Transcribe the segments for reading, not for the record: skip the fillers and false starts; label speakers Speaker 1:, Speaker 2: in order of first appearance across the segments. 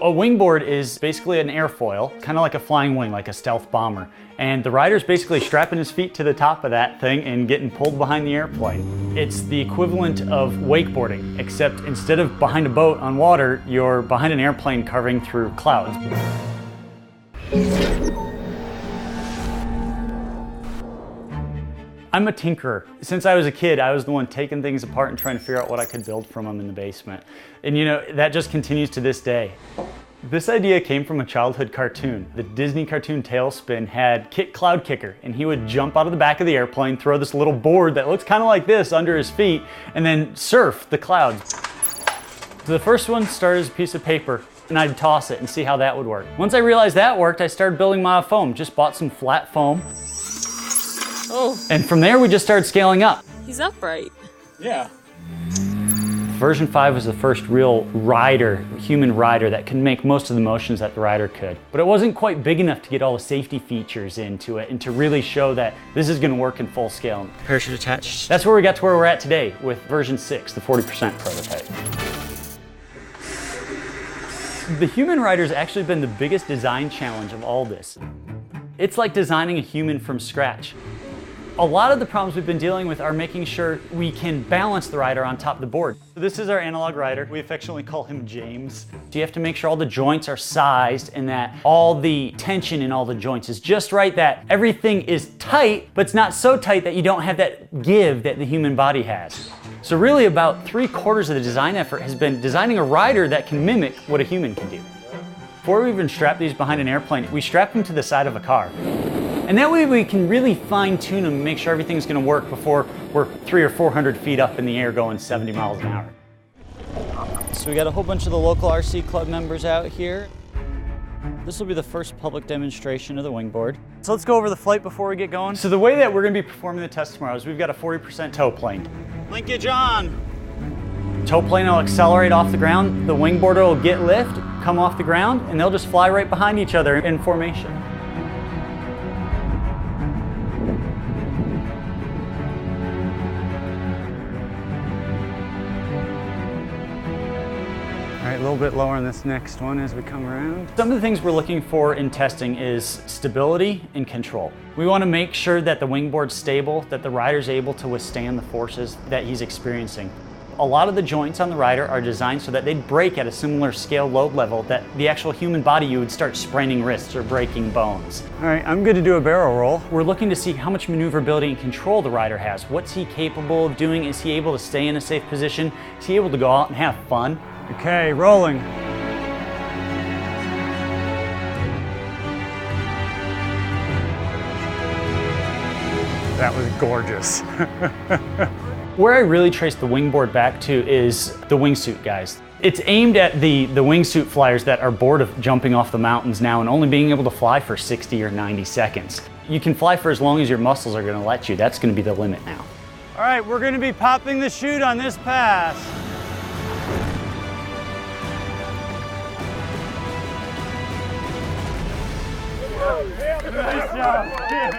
Speaker 1: A wingboard is basically an airfoil, kind of like a flying wing, like a stealth bomber. And the rider's basically strapping his feet to the top of that thing and getting pulled behind the airplane. It's the equivalent of wakeboarding, except instead of behind a boat on water, you're behind an airplane carving through clouds. I'm a tinkerer. Since I was a kid, I was the one taking things apart and trying to figure out what I could build from them in the basement. And you know, that just continues to this day. This idea came from a childhood cartoon. The Disney cartoon Tailspin had Cloud Kicker, and he would jump out of the back of the airplane, throw this little board that looks kind of like this under his feet, and then surf the clouds. So the first one started as a piece of paper, and I'd toss it and see how that would work. Once I realized that worked, I started building my foam. Just bought some flat foam.
Speaker 2: Oh.
Speaker 1: And from there, we just started scaling up.
Speaker 2: He's upright.
Speaker 1: Yeah. Version 5 was the first real rider, human rider, that could make most of the motions that the rider could. But it wasn't quite big enough to get all the safety features into it and to really show that this is going to work in full scale.
Speaker 3: Parachute attached.
Speaker 1: That's where we got to where we're at today with version 6, the 40% prototype. The human rider's actually been the biggest design challenge of all this. It's like designing a human from scratch. A lot of the problems we've been dealing with are making sure we can balance the rider on top of the board. So this is our analog rider. We affectionately call him James. So you have to make sure all the joints are sized and that all the tension in all the joints is just right, that everything is tight, but it's not so tight that you don't have that give that the human body has. So really about 3/4 of the design effort has been designing a rider that can mimic what a human can do. Before we even strap these behind an airplane, we strap them to the side of a car. And that way we can really fine tune them and make sure everything's gonna work before we're 300 or 400 feet up in the air going 70 miles an hour. So we got a whole bunch of the local RC club members out here. This will be the first public demonstration of the wingboard. So let's go over the flight before we get going. So the way that we're gonna be performing the test tomorrow is we've got a 40% tow plane. Linkage on. Tow plane will accelerate off the ground, the wingboarder will get lift, come off the ground, and they'll just fly right behind each other in formation. All right, a little bit lower on this next one as we come around. Some of the things we're looking for in testing is stability and control. We want to make sure that the wingboard's stable, that the rider's able to withstand the forces that he's experiencing. A lot of the joints on the rider are designed so that they'd break at a similar scale load level that the actual human body, you would start spraining wrists or breaking bones. All right, I'm good to do a barrel roll. We're looking to see how much maneuverability and control the rider has. What's he capable of doing? Is he able to stay in a safe position? Is he able to go out and have fun? Okay, rolling. That was gorgeous. Where I really trace the wingboard back to is the wingsuit guys. It's aimed at the wingsuit flyers that are bored of jumping off the mountains now and only being able to fly for 60 or 90 seconds. You can fly for as long as your muscles are gonna let you. That's gonna be the limit now. All right, we're gonna be popping the chute on this pass.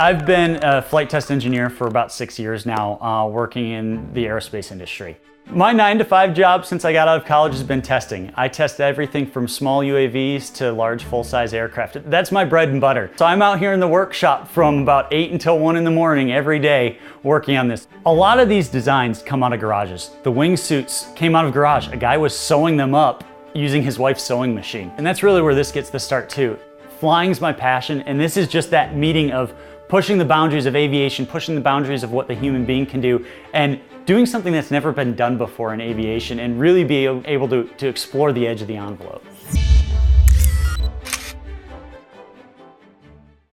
Speaker 1: I've been a flight test engineer for about 6 years now, working in the aerospace industry. My 9-to-5 job since I got out of college has been testing. I test everything from small UAVs to large full-size aircraft. That's my bread and butter. So I'm out here in the workshop from about 8 until 1 in the morning every day working on this. A lot of these designs come out of garages. The wingsuits came out of garage. A guy was sewing them up using his wife's sewing machine. And that's really where this gets the start too. Flying's my passion, and this is just that meeting of pushing the boundaries of aviation, pushing the boundaries of what the human being can do, and doing something that's never been done before in aviation and really be able to explore the edge of the envelope.